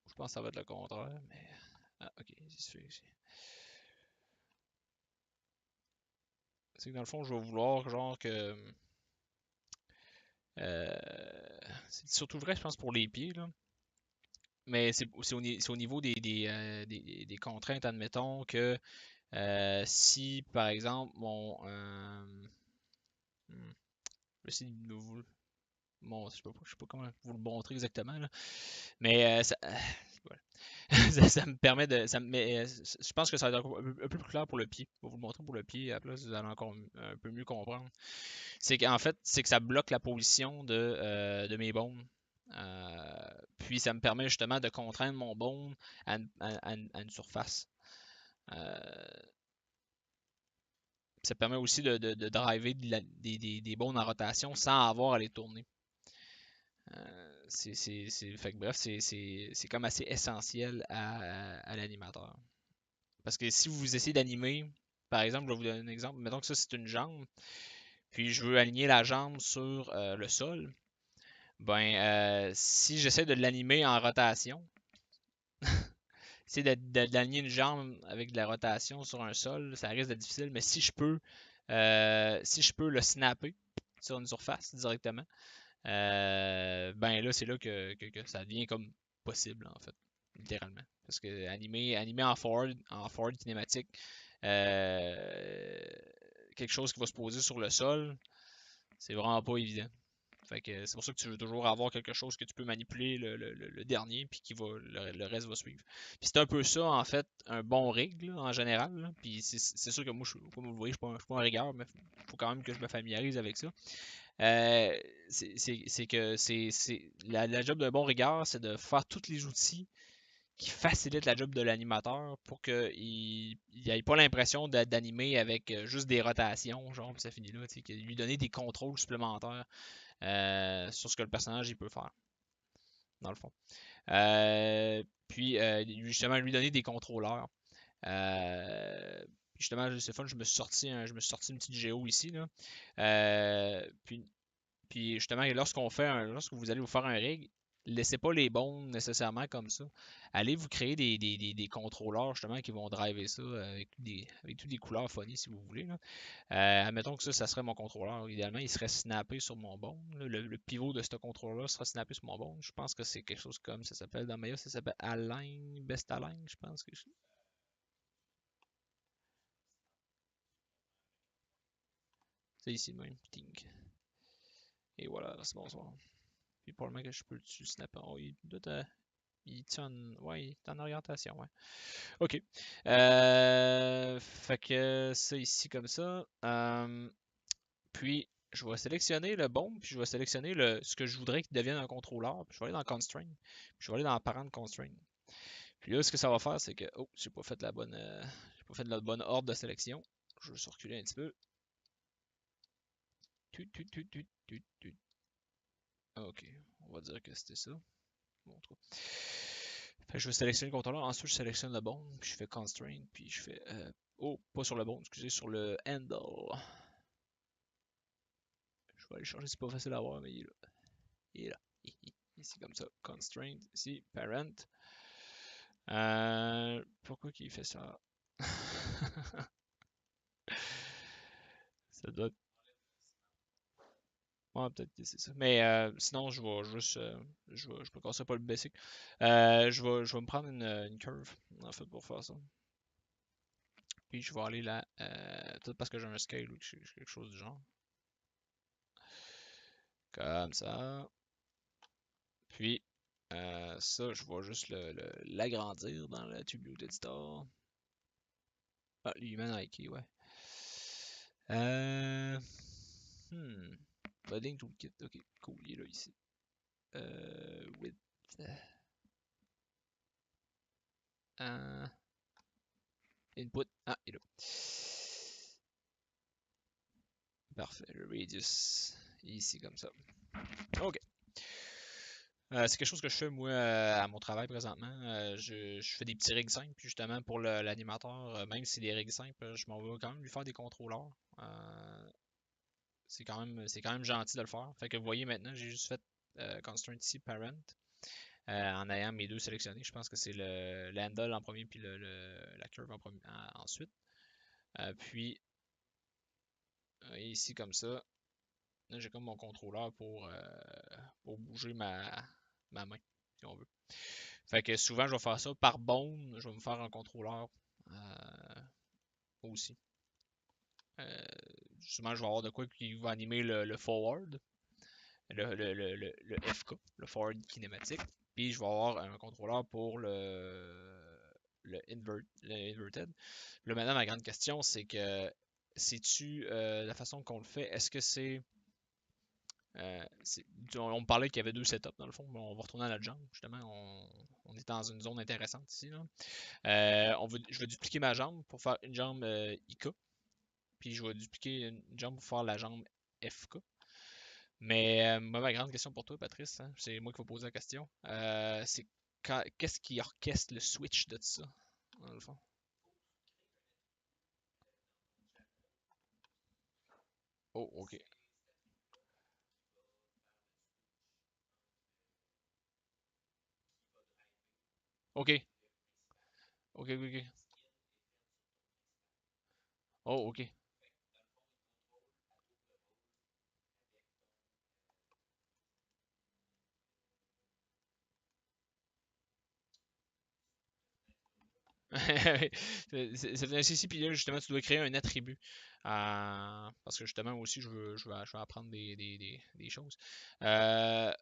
Je pense que ça va être le contraire, mais. Ah, ok, c'est fait ici. C'est que dans le fond, je vais vouloir genre que. Euh, c'est surtout vrai, je pense, pour les pieds, là. Mais c'est au niveau des contraintes, admettons que si, par exemple, hmm, je vais essayer de je sais pas comment vous le montrer exactement, là. Mais voilà. Ça me permet de. Je pense que ça va être un peu plus clair pour le pied. Je vais vous le montrer pour le pied. Après, vous allez encore un peu mieux comprendre. C'est qu'en fait, c'est que ça bloque la position de mes baumes. Puis ça me permet justement de contraindre mon baume à une surface. Euh, Ça permet aussi de driver des baumes en rotation sans avoir à les tourner. Fait que bref, c'est comme assez essentiel à l'animateur. Parce que si vous essayez d'animer, par exemple, je vais vous donner un exemple. Mettons que ça c'est une jambe, puis je veux aligner la jambe sur le sol. Ben, si j'essaie de l'animer en rotation, c'est d'aligner une jambe avec de la rotation sur un sol, ça risque d'être difficile. Mais si je peux le snapper sur une surface directement, ben là, c'est là que ça devient comme possible, en fait, littéralement. Parce que animer en forward kinématique, euh, quelque chose qui va se poser sur le sol, c'est vraiment pas évident. Fait que c'est pour ça que tu veux toujours avoir quelque chose que tu peux manipuler le dernier, puis le reste va suivre. Puis c'est un peu ça, en fait, un bon rig, là, en général. Là. Puis c'est sûr que moi, comme vous le voyez, je suis pas un rigueur, mais il faut quand même que je me familiarise avec ça. Euh, c'est que la job d'un bon rigueur, c'est de faire tous les outils qui facilitent la job de l'animateur pour qu'il n'ait pas l'impression d'animer avec juste des rotations, genre, puis ça finit là, lui donner des contrôles supplémentaires sur ce que le personnage il peut faire, dans le fond. Puis, justement, lui donner des contrôleurs. Justement, c'est fun, je me suis sorti une petite géo ici, là. Puis justement, lorsque vous allez vous faire un rig, laissez pas les bones nécessairement comme ça. Allez vous créer des contrôleurs justement qui vont driver ça avec toutes des couleurs funny si vous voulez. Là. Admettons que ça serait mon contrôleur. Idéalement, il serait snappé sur mon bone. Le pivot de ce contrôleur serait snappé sur mon bone. Je pense que c'est quelque chose comme ça s'appelle dans Maya, ça s'appelle Align, Best Align, je pense que c'est ici même. Ting. Et voilà, c'est bonsoir. Puis probablement que je peux le snapper. Oh, il tient ouais, il est en orientation, ouais. OK. Fait que ça ici comme ça. Puis je vais sélectionner le bon, puis je vais sélectionner ce que je voudrais qu'il devienne un contrôleur. Puis je vais aller dans Constraint. Puis je vais aller dans Parent Constraint. Puis là, ce que ça va faire, c'est que. Oh, j'ai pas fait j'ai pas fait la bonne ordre de sélection. Je vais circuler un petit peu. Tut, tut, tut, tut, tut, tut. OK. On va dire que c'était ça. Bon, fait que je vais sélectionner le contrôleur, ensuite je sélectionne le bone, puis je fais constraint, puis je fais. Oh, pas sur le bone, excusez, sur le handle. Je vais aller changer, c'est pas facile à voir, mais il est là. Il est là. Ici comme ça, constraint, ici, parent. Pourquoi qu'il fait ça? Ça doit être. Ouais, peut-être que c'est ça. Mais sinon, je vais juste. Je me casserai pas le basic. Je vais me prendre une curve, en fait, pour faire ça. Puis je vais aller là. Peut-être parce que j'ai un scale ou quelque chose du genre. Comme ça. Puis, ça, je vais juste l'agrandir dans le Tubular Editor. Ah, l'Human IK, ouais. Euh, hmm. Budding Toolkit, ok, cool, il est là ici. Width. Euh, Input. Ah, il est là. Parfait, le radius, ici comme ça. Ok. C'est quelque chose que je fais moi à mon travail présentement. Je fais des petits rigs simples, puis justement pour l'animateur, même si c'est des rigs simples, je m'en vais quand même lui faire des contrôleurs. C'est quand même gentil de le faire. Fait que vous voyez maintenant, j'ai juste fait Constraint ici, Parent, en ayant mes deux sélectionnés. Je pense que c'est le handle en premier, puis la curve ensuite. Puis ici comme ça, là j'ai comme mon contrôleur pour bouger ma main, si on veut. Fait que souvent, je vais faire ça par bone. Je vais me faire un contrôleur aussi. Euh, Souvent, je vais avoir de quoi qui va animer le forward, le FK, le forward kinématique. Puis, je vais avoir un contrôleur pour le inverted. Là, maintenant, ma grande question, c'est que, sais-tu la façon qu'on le fait? Est-ce que on me parlait qu'il y avait deux setups dans le fond, mais on va retourner à notre jambe, justement. On est dans une zone intéressante ici, là. Je vais dupliquer ma jambe pour faire une jambe IK, puis je vais dupliquer une jambe pour faire la jambe FK. Mais moi, ma grande question pour toi, Patrice, hein, c'est moi qui vais poser la question, c'est qu'est-ce qui orchestre le switch de ça, dans le fond? Oh, ok. Ok, ok, ok, ok. Oh, ok. C'est venu ici, puis là, justement, tu dois créer un attribut. Parce que justement, moi aussi, je vais apprendre des choses. Euh,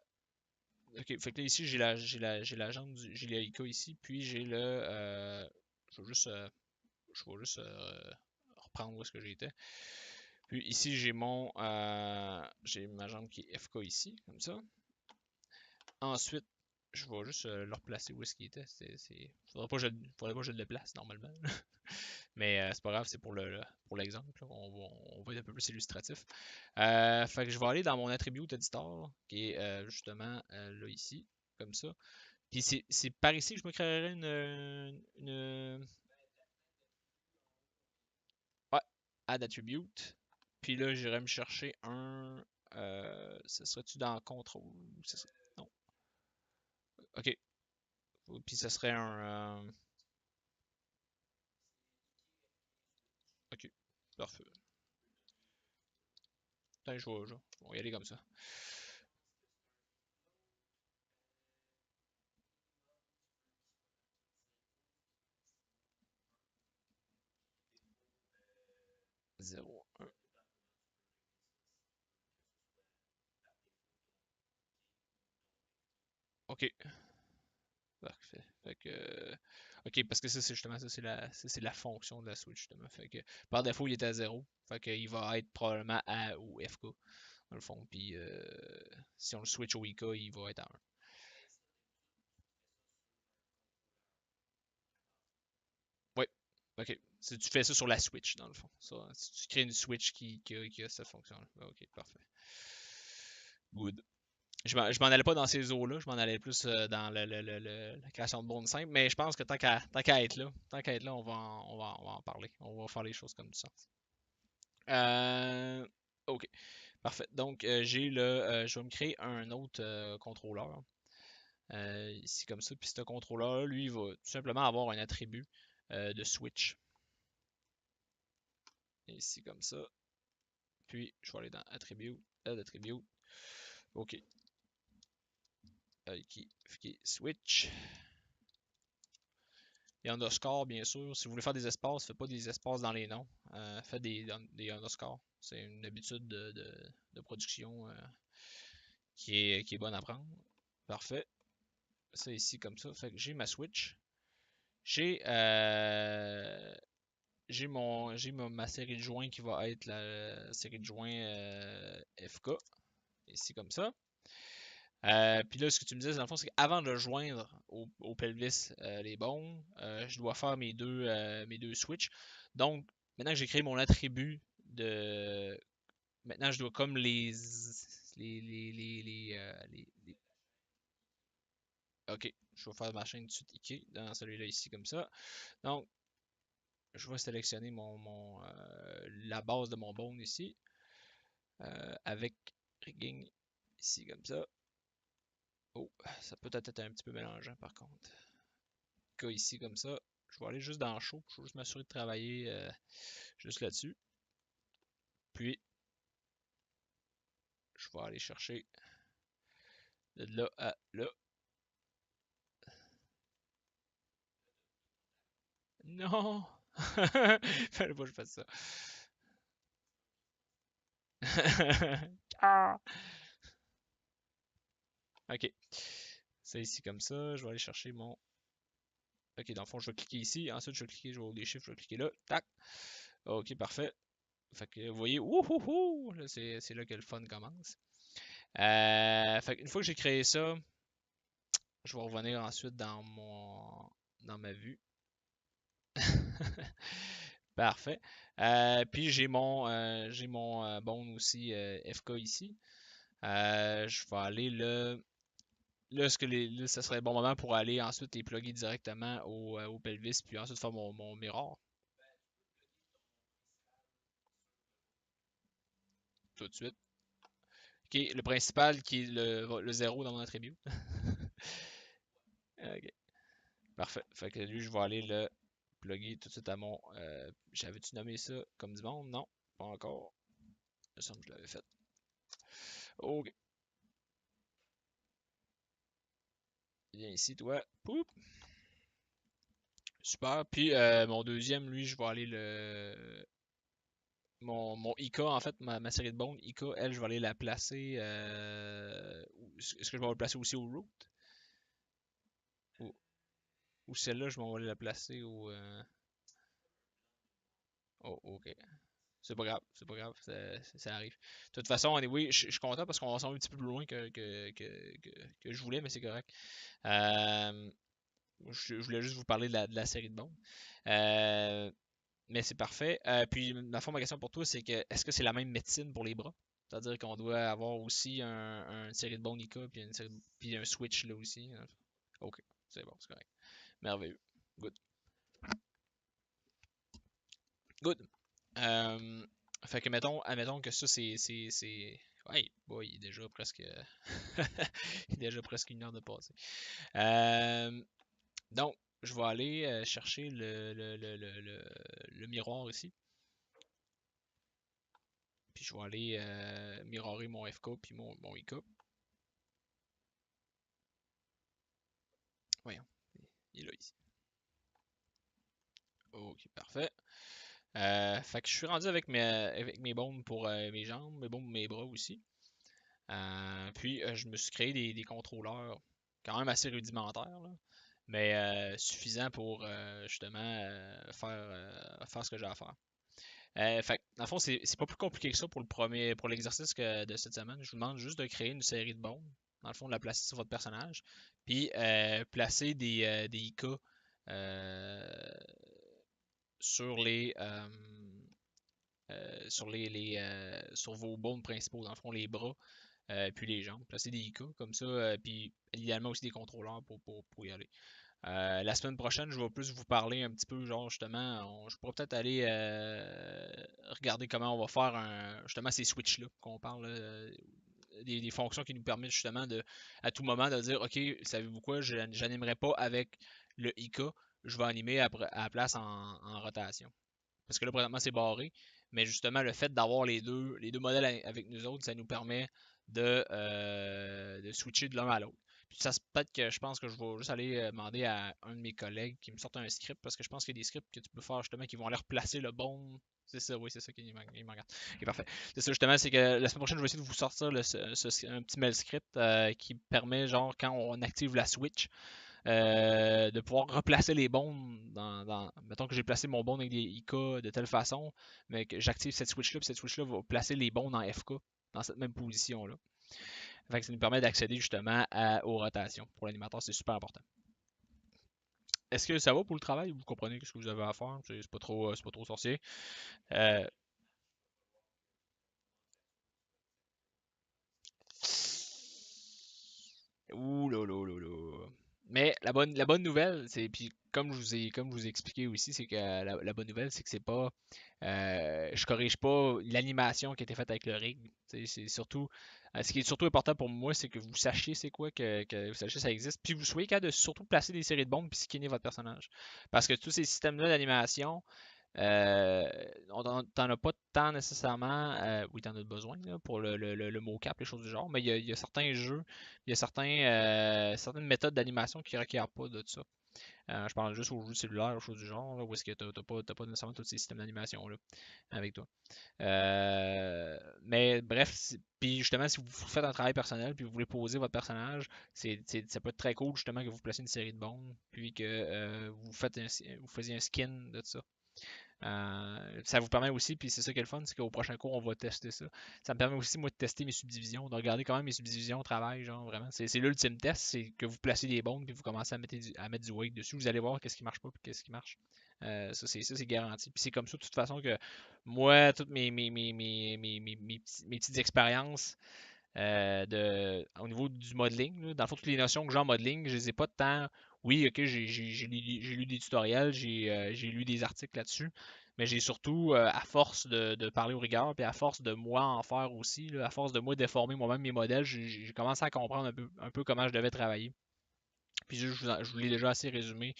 Ok, fait que là, ici, j'ai la jambe j'ai l'IK ici, puis j'ai je vais juste, je vais juste reprendre où est-ce que j'étais. Puis ici, j'ai ma jambe qui est FK ici, comme ça. Ensuite, je vais juste le replacer où est-ce qu'il était. Faudrait pas que je le déplace normalement. Mais c'est pas grave, c'est pour l'exemple. On va être un peu plus illustratif. Fait que je vais aller dans mon attribute editor, qui est justement là ici, comme ça. Puis c'est par ici que je me créerais ouais, add attribute. Puis là, j'irais me chercher ce serait-tu dans contrôle? Non. Ok. Puis ce serait ok. Parfait. Putain, on va y aller comme ça. Zéro, un. Ok. Parfait. Fait que. Ok, parce que ça, c'est justement ça, c'est la fonction de la switch, justement. Fait que par défaut, il est à zéro. Fait qu'il va être probablement A ou FK, dans le fond. Puis si on le switch au IK, il va être à 1. Oui. Ok. Si tu fais ça sur la switch, dans le fond. Ça, si tu crées une switch qui a cette fonction-là. Ok, parfait. Good. Je m'en allais pas dans ces eaux-là, je m'en allais plus dans la création de bonnes simples, mais je pense que tant qu'à être là, on va en parler. On va faire les choses comme ça. Ok, parfait. Donc, je vais me créer un autre contrôleur ici comme ça. Puis ce contrôleur, lui, il va tout simplement avoir un attribut de switch ici comme ça. Puis, je vais aller dans attribut, add attribute. Ok, qui switch. Et underscore, bien sûr. Si vous voulez faire des espaces, faites pas des espaces dans les noms. Faites des underscores. C'est une habitude de production qui est bonne à prendre. Parfait. Ça ici comme ça. Fait que j'ai ma switch. J'ai ma série de joints qui va être la série de joints FK. Ici comme ça. Puis là, ce que tu me disais, dans le fond, c'est qu'avant de le joindre au pelvis les bones, je dois faire mes deux switches. Donc, maintenant que j'ai créé mon attribut de. Maintenant, je dois comme OK, je vais faire ma chaîne de suite IK dans celui-là ici comme ça. Donc, je vais sélectionner la base de mon bone ici avec rigging ici comme ça. Oh, ça peut être un petit peu mélangeant par contre. Cas ici comme ça. Je vais aller juste dans le show. Je vais juste m'assurer de travailler juste là-dessus. Puis, je vais aller chercher de là à là. Non! Fallait pas que je fasse ça. Ah! Ok. C'est ici comme ça. Je vais aller chercher mon. Ok, dans le fond, je vais cliquer ici. Ensuite, je vais cliquer, je vais des chiffres, je vais cliquer là. Tac. Ok, parfait. Fait que vous voyez, wouhouhou! C'est là que le fun commence. Fait une fois que j'ai créé ça, je vais revenir ensuite dans ma vue. Parfait. Puis j'ai mon bone aussi FK ici. Je vais aller là, là, ce serait le bon moment pour aller ensuite les plugger directement au pelvis, puis ensuite faire mon mirror tout de suite. Ok, le principal qui est le 0 dans mon attribut. Ok, parfait. Fait que lui, je vais aller le plugger tout de suite à mon. J'avais-tu nommé ça comme du monde? Non, pas encore. Il me semble que je l'avais fait. Ok, viens ici, toi. Poup. Super. Puis mon deuxième, lui, je vais aller mon IK, en fait, ma série de bones, IK, elle, je vais aller la placer. Est-ce que je vais la placer aussi au root? Ou, ou celle-là, je vais aller la placer oh, ok. C'est pas grave, c'est pas grave, ça arrive. De toute façon, anyway, je suis content parce qu'on va s'en un petit peu plus loin que je voulais, mais c'est correct. Euh, je voulais juste vous parler de la série de bones. Euh, Mais c'est parfait. Puis, ma fond, ma question pour toi, c'est que est-ce que c'est la même médecine pour les bras? C'est-à-dire qu'on doit avoir aussi une série de Bonica puis, puis un switch là aussi, hein? Ok, c'est bon, c'est correct. Merveilleux. Good. Good. Euh, Fait que admettons que ça, Ouais, boy, il est déjà presque. Il est déjà presque 1 heure de passé. Euh, Donc, je vais aller chercher le miroir ici. Puis je vais aller mirrorer mon FK puis mon IK. Voyons, il est là ici. Ok, parfait. Fait que je suis rendu avec mes bones pour mes jambes, mes bones pour mes bras aussi. Puis je me suis créé des contrôleurs quand même assez rudimentaires, là, mais suffisants pour justement faire ce que j'ai à faire. Fait que, dans le fond, c'est pas plus compliqué que ça pour l'exercice de cette semaine. Je vous demande juste de créer une série de bombes. Dans le fond, de la placer sur votre personnage. Puis placer des IK euh, sur sur vos bombes principaux. Dans le fond, les bras, puis les jambes. Placer des IK comme ça. Puis idéalement aussi des contrôleurs pour y aller. La semaine prochaine, je vais plus vous parler un petit peu, genre justement, je pourrais peut-être aller regarder comment on va faire justement ces switches-là qu'on parle, des fonctions qui nous permettent justement à tout moment de dire, OK, savez-vous quoi, je n'animerai pas avec le IK, je vais animer à la place en rotation. Parce que là, présentement, c'est barré, mais justement, le fait d'avoir les deux modèles avec nous autres, ça nous permet de switcher de l'un à l'autre. Puis ça, peut-être que je pense que je vais juste aller demander à un de mes collègues qui me sorte un script, parce que je pense qu'il y a des scripts que tu peux faire justement qui vont aller replacer le bon. C'est ça, oui, c'est ça qui me regarde. Ok, parfait. C'est ça, justement, c'est que la semaine prochaine, je vais essayer de vous sortir un petit mail script qui permet, genre, quand on active la switch, de pouvoir replacer les bombes mettons que j'ai placé mon bond avec des IK de telle façon, mais que j'active cette switch-là, puis cette switch-là va placer les bombes en FK dans cette même position-là. Fait que ça nous permet d'accéder justement aux rotations. Pour l'animateur, c'est super important. Est-ce que ça va pour le travail? Vous comprenez ce que vous avez à faire? C'est pas trop sorcier. Euh, Ouh là là là là. Mais la bonne nouvelle, c'est, puis comme je vous ai expliqué aussi, c'est que la bonne nouvelle, c'est que c'est pas, je corrige pas l'animation qui a été faite avec le rig. C'est surtout, ce qui est surtout important pour moi, c'est que vous sachiez c'est quoi, que vous sachiez ça existe, puis vous soyez capable de surtout placer des séries de bombes puis skinner votre personnage. Parce que tous ces systèmes-là d'animation, t'en as pas tant nécessairement. Oui, t'en as besoin là, pour le mocap, les choses du genre, mais il y a certains jeux, il y a certaines méthodes d'animation qui requièrent pas de ça. Je parle juste aux jeux cellulaires, aux choses du genre, là, où est-ce que t'as pas nécessairement tous ces systèmes d'animation là avec toi. Mais bref, puis justement, si vous faites un travail personnel, puis vous voulez poser votre personnage, ça peut être très cool justement que vous placez une série de bombes, puis que vous faisiez un skin de ça. Ça vous permet aussi, puis c'est ça qui est le fun, c'est qu'au prochain cours, on va tester ça. Ça me permet aussi, moi, de tester mes subdivisions, de regarder comment mes subdivisions travaillent, genre vraiment. C'est l'ultime test, c'est que vous placez des bombes, puis vous commencez à mettre du weight dessus. Vous allez voir qu'est-ce qui marche pas, puis qu'est-ce qui marche. Ça, c'est garanti. Puis c'est comme ça, de toute façon, que moi, toutes mes petites expériences au niveau du modeling, là, dans le fond, toutes les notions que j'ai en modeling, je les ai pas tant. Oui, ok, j'ai lu des tutoriels, j'ai lu des articles là-dessus, mais j'ai surtout, à force de parler aux rigueurs, puis à force de moi en faire aussi, là, à force de moi déformer moi-même mes modèles, j'ai commencé à comprendre un peu comment je devais travailler. Puis je vous l'ai déjà assez résumé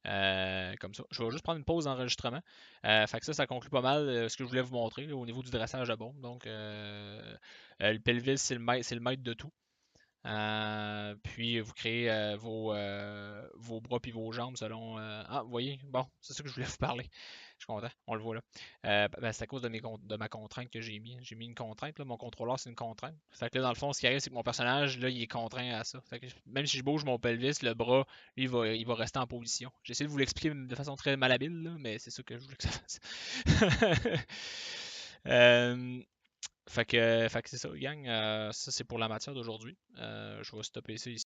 comme ça. Je vais juste prendre une pause d'enregistrement. Fait que ça conclut pas mal ce que je voulais vous montrer là, au niveau du dressage de bombe. Donc, le pelvis, c'est le maître de tout. Puis vous créez vos bras puis vos jambes selon. Ah, vous voyez, bon, c'est ça que je voulais vous parler. Je suis content, on le voit là. C'est à cause de ma contrainte que j'ai mis. J'ai mis une contrainte, là. Mon contrôleur, c'est une contrainte. Fait que là, dans le fond, ce qui arrive, c'est que mon personnage, là, il est contraint à ça. Fait que même si je bouge mon pelvis, le bras, lui, il va rester en position. J'ai essayé de vous l'expliquer de façon très malhabile, là, mais c'est ça que je voulais que ça fasse. Euh, fait que c'est ça, gang. Ça, c'est pour la matière d'aujourd'hui. Je vais stopper ça ici.